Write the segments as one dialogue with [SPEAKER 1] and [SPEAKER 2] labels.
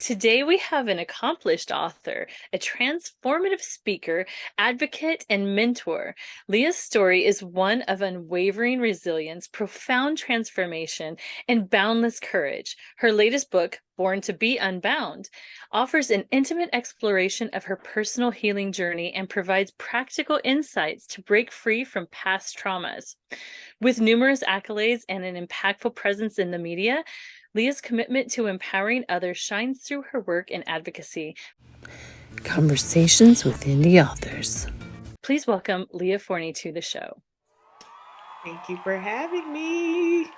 [SPEAKER 1] Today, we have an accomplished author, a transformative speaker, advocate, and mentor. Leah's story is one of unwavering resilience, profound transformation, and boundless courage. Her latest book, Born to Be Unbound, offers an intimate exploration of her personal healing journey and provides practical insights to break free from past traumas. With numerous accolades and an impactful presence in the media, Leah's commitment to empowering others shines through her work in advocacy. Conversations with Indie Authors. Please welcome Leah Forney to the show.
[SPEAKER 2] Thank you for having me.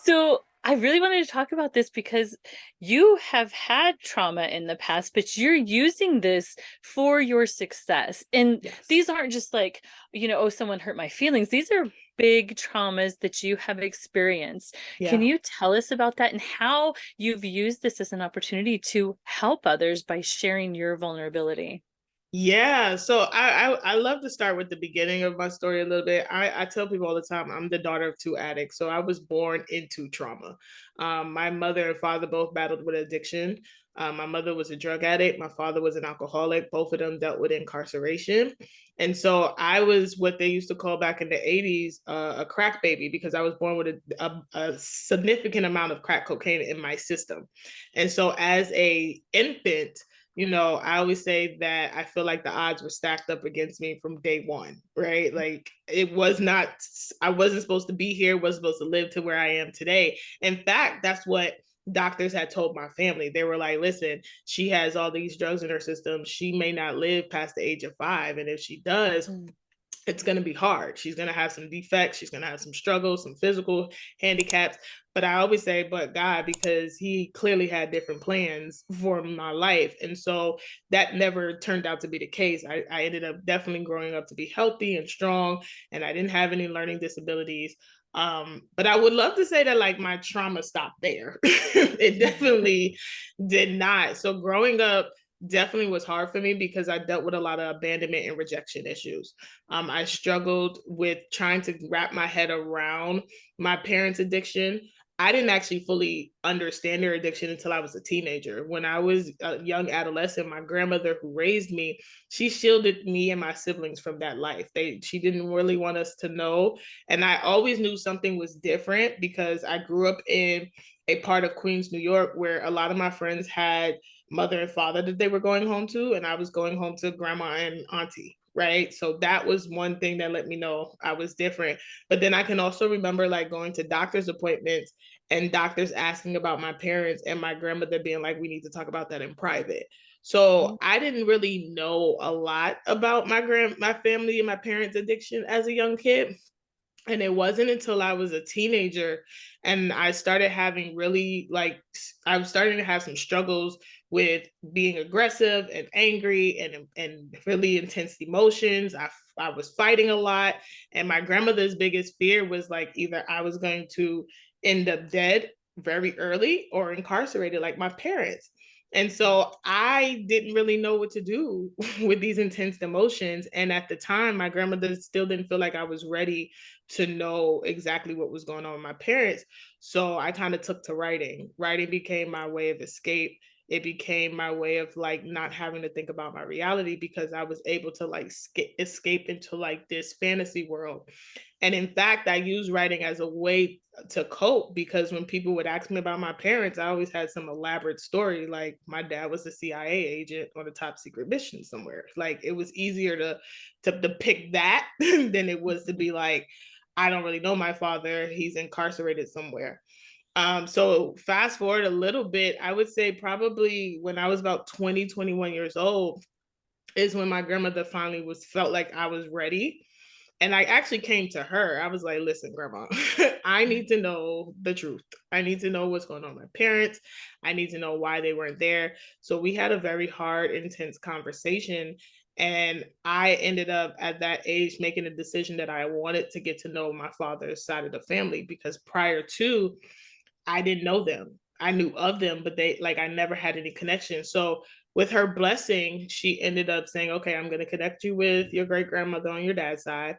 [SPEAKER 1] So, I really wanted to talk about this because you have had trauma in the past, but you're using this for your success. And
[SPEAKER 2] Yes.
[SPEAKER 1] these aren't just like, oh, someone hurt my feelings. These are big traumas that you have experienced.
[SPEAKER 2] Yeah.
[SPEAKER 1] Can you tell us about that and how you've used this as an opportunity to help others by sharing your vulnerability?
[SPEAKER 2] Yeah, so I love to start with the beginning of my story a little bit. I tell people all the time I'm the daughter of two addicts, so I was born into trauma. My mother and father both battled with addiction. My mother was a drug addict. My father was an alcoholic. Both of them dealt with incarceration, and so I was what they used to call back in the '80s a crack baby because I was born with a significant amount of crack cocaine in my system, and so as a infant, I always say that I feel like the odds were stacked up against me from day one, right? Like it was not, I wasn't supposed to be here, wasn't supposed to live to where I am today. In fact, that's what doctors had told my family. They were like, listen, she has all these drugs in her system. She may not live past the age of 5. And if she does, it's going to be hard. She's going to have some defects. She's going to have some struggles, some physical handicaps. But I always say, but God, because he clearly had different plans for my life. And so that never turned out to be the case. I ended up definitely growing up to be healthy and strong, and I didn't have any learning disabilities. But I would love to say that like my trauma stopped there. It definitely did not. So growing up, definitely was hard for me because I dealt with a lot of abandonment and rejection issues. I struggled with trying to wrap my head around my parents' addiction. I didn't actually fully understand their addiction until I was a teenager. When I was a young adolescent, my grandmother who raised me, she shielded me and my siblings from that life. She didn't really want us to know. And I always knew something was different because I grew up in a part of Queens, New York, where a lot of my friends had mother and father that they were going home to, and I was going home to grandma and auntie, right? So that was one thing that let me know I was different. But then I can also remember like going to doctor's appointments and doctors asking about my parents and my grandmother being like, we need to talk about that in private. So I didn't really know a lot about my family and my parents' addiction as a young kid. And it wasn't until I was a teenager and I started having really like, I was starting to have some struggles with being aggressive and angry and really intense emotions. I was fighting a lot. And my grandmother's biggest fear was like either I was going to end up dead very early or incarcerated like my parents. And so I didn't really know what to do with these intense emotions. And at the time, my grandmother still didn't feel like I was ready to know exactly what was going on with my parents. So I kind of took to writing. Writing became my way of escape. It became my way of like not having to think about my reality because I was able to like escape into like this fantasy world. And in fact, I use writing as a way to cope because when people would ask me about my parents, I always had some elaborate story. Like my dad was a CIA agent on a top secret mission somewhere. Like it was easier to pick that than it was to be like, I don't really know my father. He's incarcerated somewhere. So fast forward a little bit, I would say probably when I was about 20, 21 years old is when my grandmother finally felt like I was ready. And I actually came to her. I was like, listen, grandma, I need to know the truth. I need to know what's going on with my parents. I need to know why they weren't there. So we had a very hard, intense conversation. And I ended up at that age making a decision that I wanted to get to know my father's side of the family because prior to, I didn't know them. I knew of them, but I never had any connection. So with her blessing, she ended up saying, okay, I'm going to connect you with your great grandmother on your dad's side.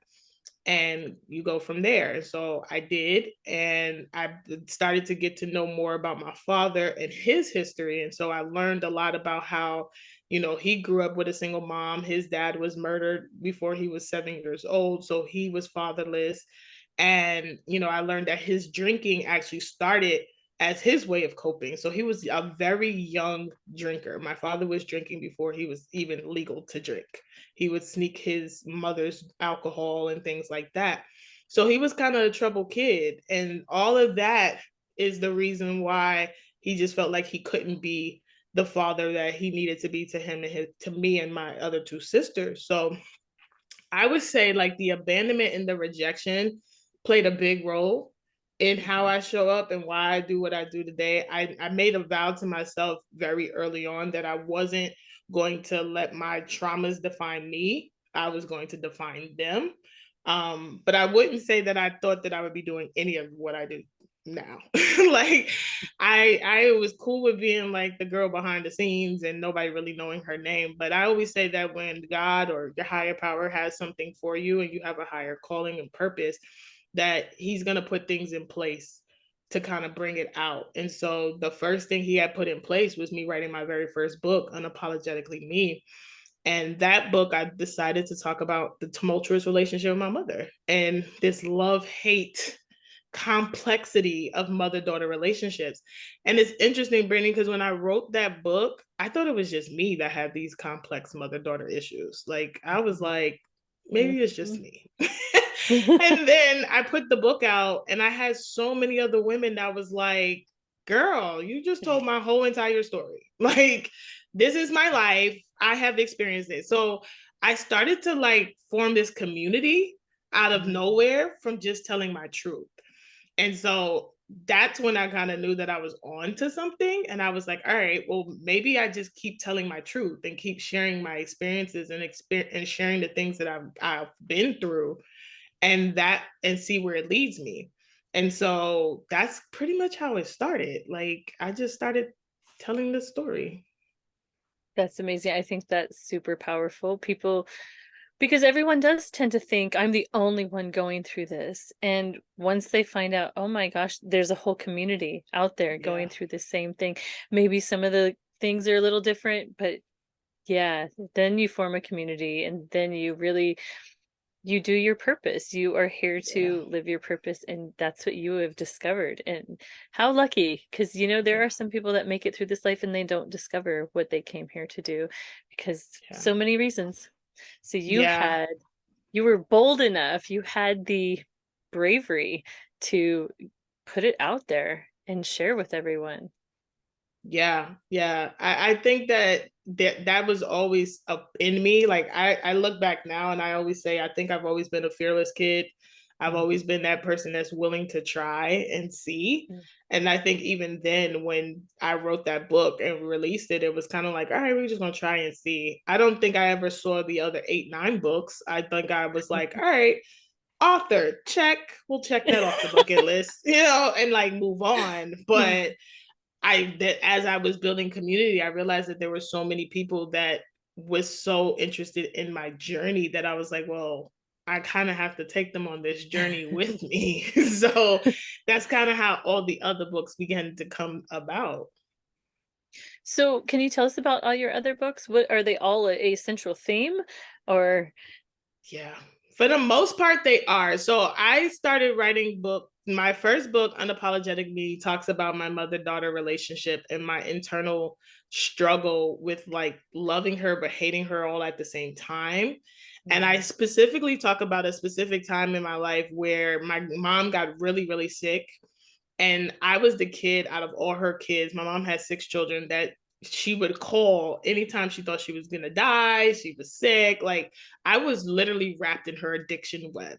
[SPEAKER 2] and you go from there. So I did, and I started to get to know more about my father and his history. And so I learned a lot about how, he grew up with a single mom. His dad was murdered before he was 7 years old, so he was fatherless. And I learned that his drinking actually started as his way of coping. So he was a very young drinker. My father was drinking before he was even legal to drink. He would sneak his mother's alcohol and things like that. So he was kind of a troubled kid. And all of that is the reason why he just felt like he couldn't be the father that he needed to be to him and to me and my other two sisters. So I would say like the abandonment and the rejection played a big role in how
[SPEAKER 1] Mhm.
[SPEAKER 2] I show up and why I do what I do today. I made a vow to myself very early on that I wasn't going to let my traumas define me. I was going to define them. But I wouldn't say that I thought that I would be doing any of what I do now. Like I was cool with being like the girl behind the scenes and nobody really knowing her name. But I always say that when God or your higher power has something for you and you have a higher calling and purpose, that he's gonna put things in place to kind of bring it out. And so the first thing he had put in place was me writing my very first book, Unapologetically Me. And that book, I decided to talk about the tumultuous relationship with my mother and this love hate complexity of mother daughter relationships. And it's interesting, Brittany, because when I wrote that book, I thought it was just me that had these complex mother daughter issues. Like, I was like, maybe it's just
[SPEAKER 1] Mhm.
[SPEAKER 2] me. And then I put the book out, and I had so many other women that was like, girl, you just told my whole entire story. Like, this is my life. I have experienced it. So I started to like form this community out of
[SPEAKER 1] Mhm.
[SPEAKER 2] nowhere from just telling my truth. And so that's when I kind of knew that I was on to something. And I was like, all right, well, maybe I just keep telling my truth and keep sharing my experiences and sharing the things that I've been through and see where it leads me. And so that's pretty much how it started. Like I just started telling the story.
[SPEAKER 1] That's amazing. I think that's super powerful. People, because everyone does tend to think I'm the only one going through this. And once they find out, oh my gosh, there's a whole community out there
[SPEAKER 2] Yeah.
[SPEAKER 1] going through the same thing. Maybe some of the things are a little different, but yeah, then you form a community and then you do your purpose. You are here
[SPEAKER 2] Yeah.
[SPEAKER 1] to live your purpose, and that's what you have discovered. And how lucky, because there
[SPEAKER 2] Yeah.
[SPEAKER 1] are some people that make it through this life and they don't discover what they came here to do because
[SPEAKER 2] Yeah.
[SPEAKER 1] so many reasons. So
[SPEAKER 2] Yeah.
[SPEAKER 1] you were bold enough, you had the bravery to put it out there and share with everyone.
[SPEAKER 2] Yeah, yeah. I think that was always up in me. Like I look back now and I always say I think I've always been a fearless kid. I've
[SPEAKER 1] Mhm.
[SPEAKER 2] always been that person that's willing to try and see. And I think even then when I wrote that book and released it, it was kind of like, all right, we're just gonna try and see. I don't think I ever saw the other 8, 9 books. I think I was like, all right, author, check. We'll check that off the bucket list, and like move on. But that as I was building community, I realized that there were so many people that was so interested in my journey that I was like, well, I kind of have to take them on this journey with me. So that's kind of how all the other books began to come about.
[SPEAKER 1] So, can you tell us about all your other books? What are they all a central theme or
[SPEAKER 2] Yeah. For the most part, they are. So I started writing book. My first book, Unapologetic Me, talks about my mother-daughter relationship and my internal struggle with like loving her but hating her all at the same time. And I
[SPEAKER 1] Mhm.
[SPEAKER 2] specifically talk about a specific time in my life where my mom got really, really sick and I was the kid out of all her kids. My mom had 6 children that she would call anytime she thought she was going to die. She was sick. Like I was literally wrapped in her addiction web.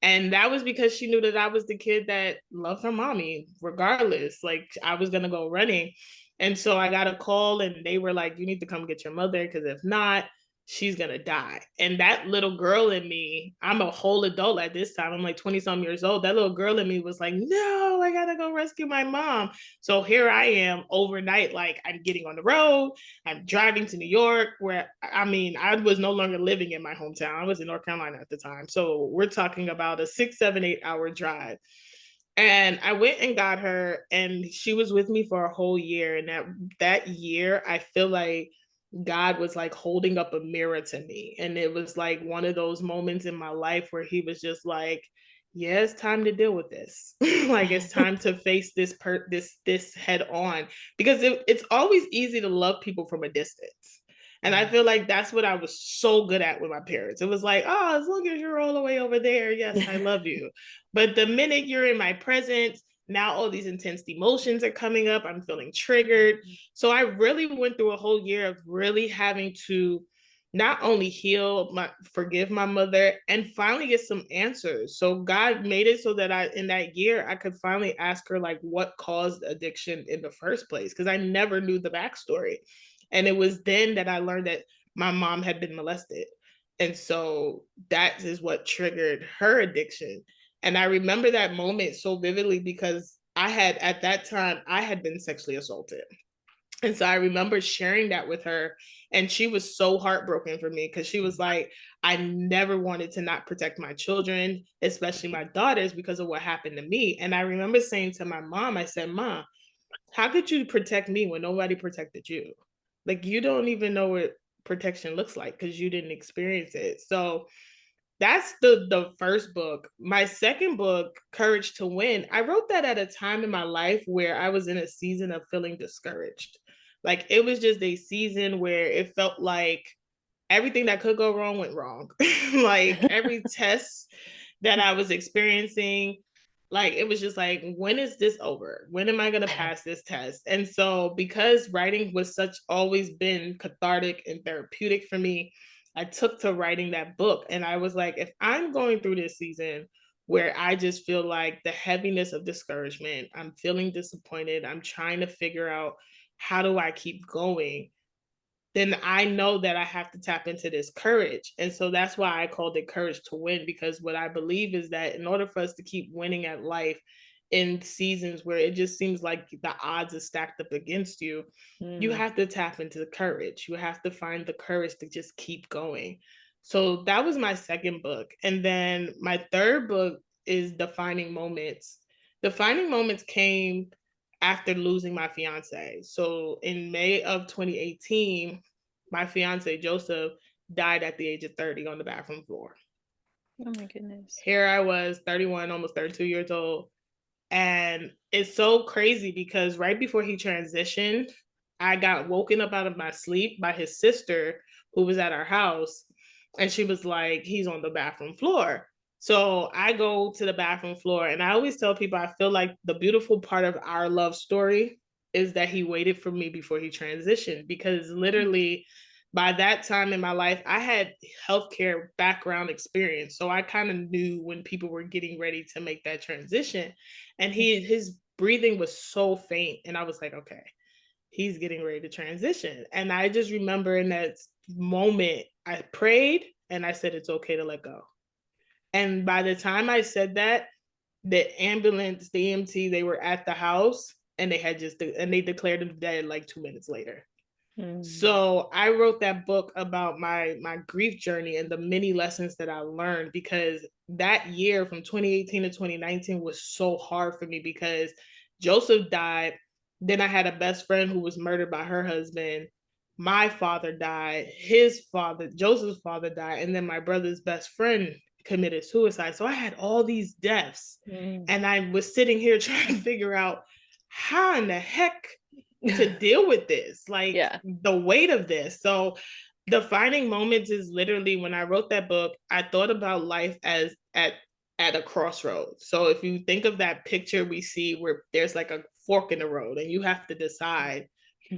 [SPEAKER 2] And that was because she knew that I was the kid that loved her mommy, regardless. Like I was going to go running. And so I got a call and they were like, you need to come get your mother because if not, she's gonna die. And that little girl in me, I'm a whole adult at this time. I'm like 20 some years old. That little girl in me was like, no, I gotta go rescue my mom. So here I am overnight, like I'm getting on the road, I'm driving to New York, where I mean, I was no longer living in my hometown. I was in North Carolina at the time. So we're talking about a 6, 7, 8 hour drive. And I went and got her, and she was with me for a whole year. And that year, I feel like God was like holding up a mirror to me. And it was like one of those moments in my life where he was just like, yeah, it's time to deal with this. Like it's time to face this head on. Because it's always easy to love people from a distance. And I feel like that's what I was so good at with my parents. It was like, oh, as long as you're all the way over there, yes, I love you. But the minute you're in my presence, now all these intense emotions are coming up. I'm feeling triggered. So I really went through a whole year of really having to not only forgive my mother, and finally get some answers. So God made it so that in that year, I could finally ask her like what caused addiction in the first place, because I never knew the backstory. And it was then that I learned that my mom had been molested. And so that is what triggered her addiction. And I remember that moment so vividly because at that time, I had been sexually assaulted. And so I remember sharing that with her. And she was so heartbroken for me because she was like, I never wanted to not protect my children, especially my daughters, because of what happened to me. And I remember saying to my mom, I said, Mom, how could you protect me when nobody protected you? Like, you don't even know what protection looks like because you didn't experience it. So that's the first book. My second book, Courage to Win, I wrote that at a time in my life where I was in a season of feeling discouraged. Like it was just a season where it felt like everything that could go wrong went wrong. Like every test that I was experiencing, like it was just like, when is this over? When am I going to pass this test? And so because writing was such always been cathartic and therapeutic for me, I took to writing that book. And I was like, if I'm going through this season where I just feel like the heaviness of discouragement, I'm feeling disappointed, I'm trying to figure out how do I keep going, then I know that I have to tap into this courage. And so that's why I called it Courage to Win, because what I believe is that in order for us to keep winning at life in seasons where it just seems like the odds are stacked up against you, you
[SPEAKER 1] Mm.
[SPEAKER 2] have to tap into the courage. You have to find the courage to just keep going. So that was my second book. And then my third book is Defining Moments. Defining Moments came after losing my fiance. So in May of 2018, my fiance Joseph died at the age of 30 on the bathroom floor.
[SPEAKER 1] Oh my goodness.
[SPEAKER 2] Here I was, 31, almost 32 years old. And it's so crazy because right before he transitioned, I got woken up out of my sleep by his sister who was at our house. And she was like, he's on the bathroom floor. So I go to the bathroom floor, and I always tell people I feel like the beautiful part of our love story is that he waited for me before he transitioned, because literally by that time in my life, I had healthcare background experience. So I kind of knew when people were getting ready to make that transition. And his breathing was so faint. And I was like, okay, he's getting ready to transition. And I just remember in that moment, I prayed and I said, it's okay to let go. And by the time I said that, the ambulance, the EMT, they were at the house, and they declared him dead like 2 minutes later.
[SPEAKER 1] Mm.
[SPEAKER 2] So I wrote that book about my grief journey and the many lessons that I learned, because that year from 2018 to 2019 was so hard for me because Joseph died. Then I had a best friend who was murdered by her husband. My father died. His father, Joseph's father, died. And then my brother's best friend committed suicide. So I had all these deaths.
[SPEAKER 1] Mm.
[SPEAKER 2] And I was sitting here trying to figure out how in the heck to deal with this, like
[SPEAKER 1] Yeah.
[SPEAKER 2] the weight of this. So Defining Moments is literally, when I wrote that book, I thought about life as at a crossroads. So if you think of that picture we see where there's like a fork in the road and you have to decide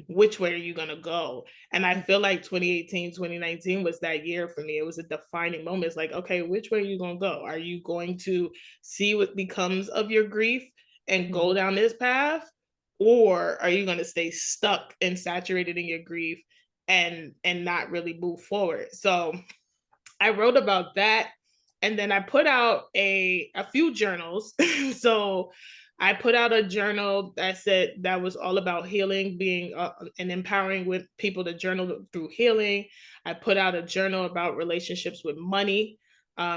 [SPEAKER 2] which way are you going to go. And I feel like 2018, 2019 was that year for me. It was a defining moment. It's like, okay, which way are you going to go? Are you going to see what becomes of your grief and go down this path? Or are you going to stay stuck and saturated in your grief and not really move forward. So I wrote about that, and then I put out a few journals. So I put out a journal that said that was all about healing, being and empowering with people to journal through healing. I put out a journal about relationships with money,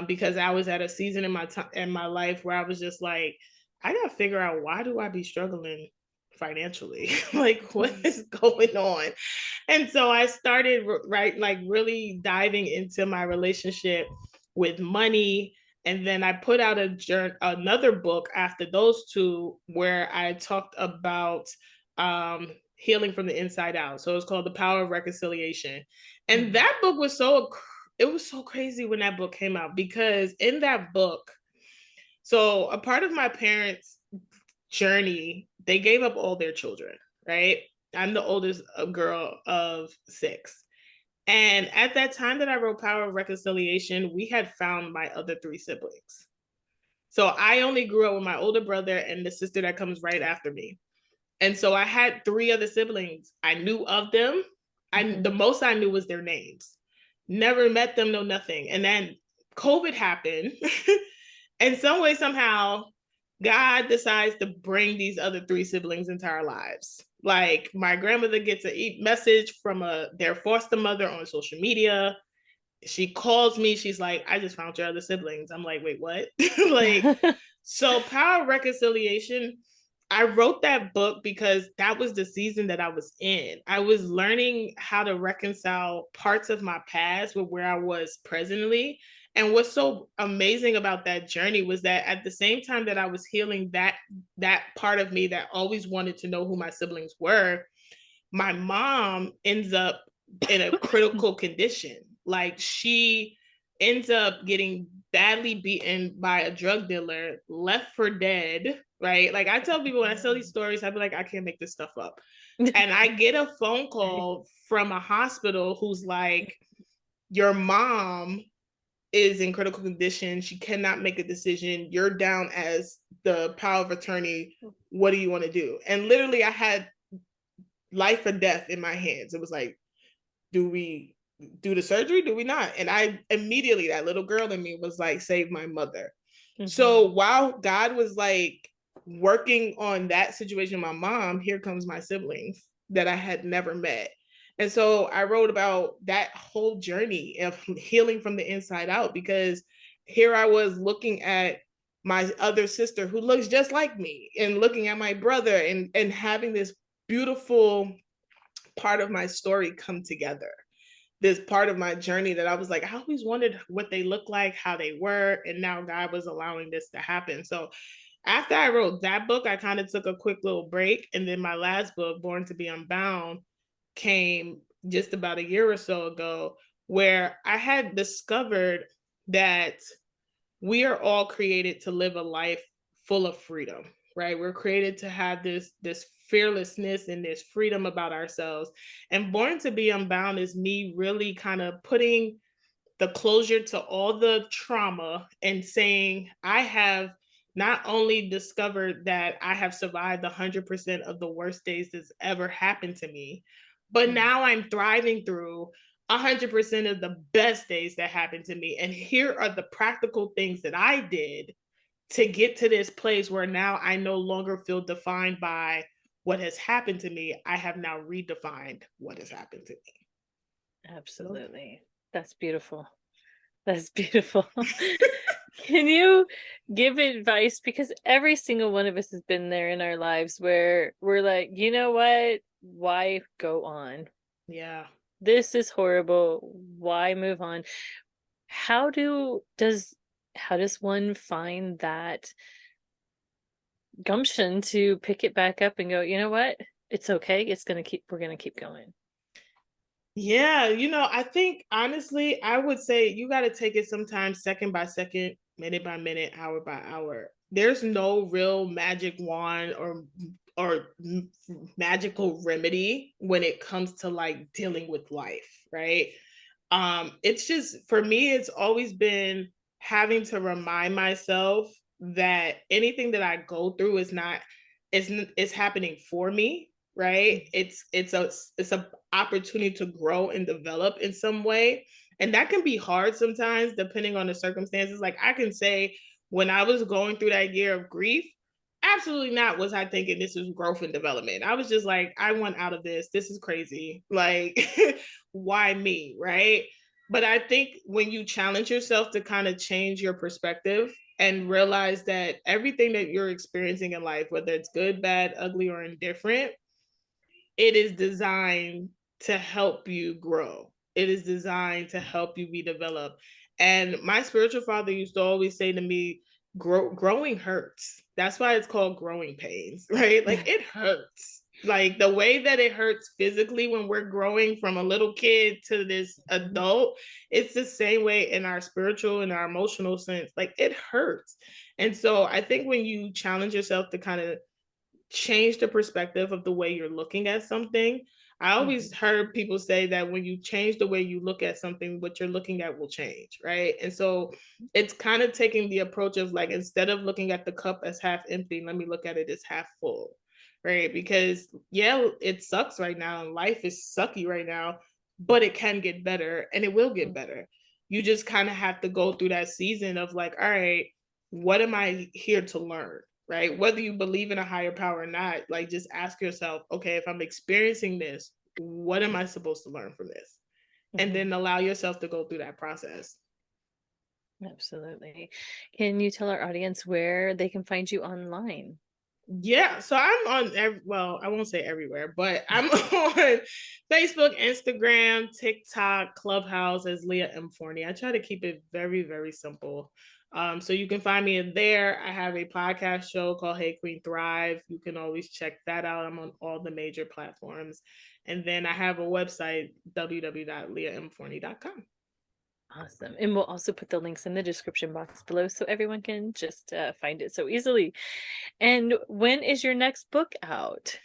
[SPEAKER 2] because I was at a season in my life where I was just like, I gotta figure out, why do I be struggling financially? Like, what is going on? And so I started, right, like really diving into my relationship with money. And then I put out another book after those two, where I talked about healing from the inside out. So it's called The Power of Reconciliation. And
[SPEAKER 1] Mhm.
[SPEAKER 2] that book was it was so crazy when that book came out, because in that book, so a part of my parents' journey, they gave up all their children, right? I'm the oldest girl of six. And at that time that I wrote Power of Reconciliation, we had found my other three siblings. So I only grew up with my older brother and the sister that comes right after me. And so I had three other siblings. I knew of them. The
[SPEAKER 1] Mhm.
[SPEAKER 2] most I knew was their names. Never met them, no nothing. And then COVID happened. And some way, somehow, God decides to bring these other three siblings into our lives. Like, my grandmother gets a message from their foster mother on social media. She calls me. She's like, I just found your other siblings. I'm like, wait, what? Like, so Power of Reconciliation, I wrote that book because that was the season that I was in. I was learning how to reconcile parts of my past with where I was presently. And what's so amazing about that journey was that at the same time that I was healing that part of me that always wanted to know who my siblings were, my mom ends up in a critical condition. Like, she ends up getting badly beaten by a drug dealer, left for dead, right? Like, I tell people when I tell these stories, I'd be like, I can't make this stuff up. And I get a phone call from a hospital who's like, your mom is in critical condition. She cannot make a decision. You're down as the power of attorney. What do you want to do? And literally, I had life or death in my hands. It was like, do we do the surgery? Do we not? And I immediately, that little girl in me was like, save my mother. So
[SPEAKER 1] Mhm.
[SPEAKER 2] while God was like working on that situation with my mom, here comes my siblings that I had never met. And so I wrote about that whole journey of healing from the inside out, because here I was looking at my other sister who looks just like me, and looking at my brother, and having this beautiful part of my story come together, this part of my journey that I was like, I always wondered what they look like, how they were, and now God was allowing this to happen. So after I wrote that book, I kind of took a quick little break, and then my last book, Born to Be Unbound, came just about a year or so ago, where I had discovered that we are all created to live a life full of freedom, right? We're created to have this fearlessness and this freedom about ourselves. And Born to Be Unbound is me really kind of putting the closure to all the trauma and saying, I have not only discovered that I have survived 100% of the worst days that's ever happened to me, but
[SPEAKER 1] Mhm.
[SPEAKER 2] now I'm thriving through 100% of the best days that happened to me. And here are the practical things that I did to get to this place where now I no longer feel defined by what has happened to me. I have now redefined what has happened to me. So,
[SPEAKER 1] Absolutely. That's beautiful. That's beautiful. Can you give advice? Because every single one of us has been there in our lives where we're like, you know what? Why go on?
[SPEAKER 2] yeah.
[SPEAKER 1] This is horrible. Why move on? How do does how does one find that gumption to pick it back up and go, you know what? It's okay. We're gonna keep going.
[SPEAKER 2] Yeah, I think honestly, I would say you got to take it sometimes second by second, minute by minute, hour by hour. There's no real magic wand or magical remedy when it comes to like dealing with life, right? It's just, for me, it's always been having to remind myself that anything that I go through is not is happening for me. right? It's a opportunity to grow and develop in some way. And that can be hard sometimes depending on the circumstances. Like I can say when I was going through that year of grief, absolutely not was I thinking this is growth and development. I was just like, I want out of this. This is crazy. Like, why me? Right. But I think when you challenge yourself to kind of change your perspective and realize that everything that you're experiencing in life, whether it's good, bad, ugly, or indifferent, it is designed to help you grow. It is designed to help you be developed. And my spiritual father used to always say to me, growing hurts. That's why it's called growing pains, right? Like it hurts. Like the way that it hurts physically when we're growing from a little kid to this adult, it's the same way in our spiritual and our emotional sense. Like it hurts. And so I think when you challenge yourself to kind of change the perspective of the way you're looking at something. I always heard people say that when you change the way you look at something, what you're looking at will change, right? And so it's kind of taking the approach of like, instead of looking at the cup as half empty, let me look at it as half full, right? Because yeah, it sucks right now and life is sucky right now, but it can get better and it will get better. You just kind of have to go through that season of like, all right, what am I here to learn? Right? Whether you believe in a higher power or not, like just ask yourself, okay, if I'm experiencing this, what am I supposed to learn from this? And then allow yourself to go through that process.
[SPEAKER 1] Absolutely. Can you tell our audience where they can find you online?
[SPEAKER 2] Yeah, so I'm on well, I won't say everywhere, but I'm on Facebook, Instagram, TikTok, Clubhouse as Leah Forney. I try to keep it very, very simple. So you can find me in there. I have a podcast show called Hey Queen Thrive. You can always check that out. I'm on all the major platforms. And then I have a website, www.leahmforney.com.
[SPEAKER 1] Awesome. And we'll also put the links in the description box below so everyone can just find it so easily. And when is your next book out?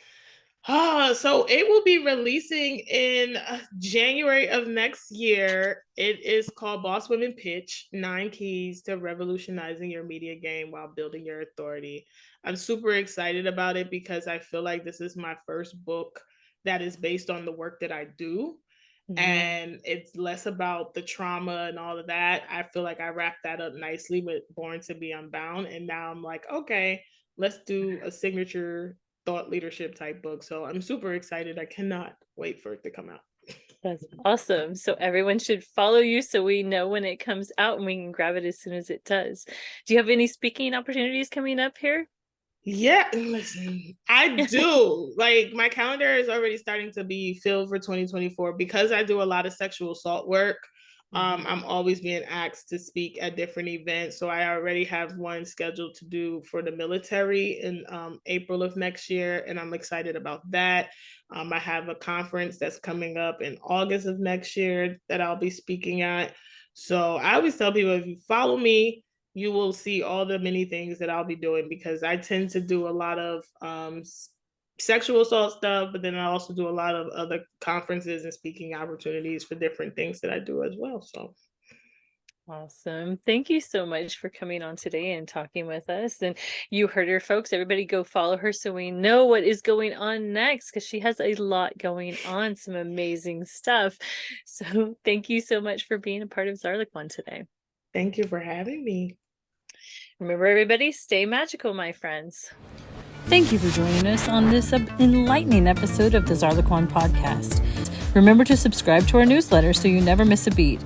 [SPEAKER 2] So it will be releasing in January of next year. It is called Boss Women Pitch: 9 Keys to Revolutionizing Your Media Game While Building Your Authority. I'm super excited about it because I feel like this is my first book that is based on the work that I do. And it's less about the trauma and all of that. I feel like I wrapped that up nicely with Born to Be Unbound. And now I'm like, okay, let's do a signature thought leadership type book. So I'm super excited. I cannot wait for it to come out.
[SPEAKER 1] That's awesome. So everyone should follow you so we know when it comes out and we can grab it as soon as it does. Do you have any speaking opportunities coming up here?
[SPEAKER 2] Yeah, listen, I do. Like my calendar is already starting to be filled for 2024 because I do a lot of sexual assault work. I'm always being asked to speak at different events. So I already have one scheduled to do for the military in April of next year, and I'm excited about that. I have a conference that's coming up in August of next year that I'll be speaking at. So I always tell people if you follow me, you will see all the many things that I'll be doing because I tend to do a lot of sexual assault stuff, but then I also do a lot of other conferences and speaking opportunities for different things that I do as well. So
[SPEAKER 1] awesome. Thank you so much for coming on today and talking with us. And you heard her, folks. Everybody go follow her so we know what is going on next because she has a lot going on, some amazing stuff. So thank you so much for being a part of Zarlequan today.
[SPEAKER 2] Thank you for having me.
[SPEAKER 1] Remember, everybody, stay magical, my friends.
[SPEAKER 3] Thank you for joining us on this enlightening episode of the Zarlequan podcast. Remember to subscribe to our newsletter so you never miss a beat.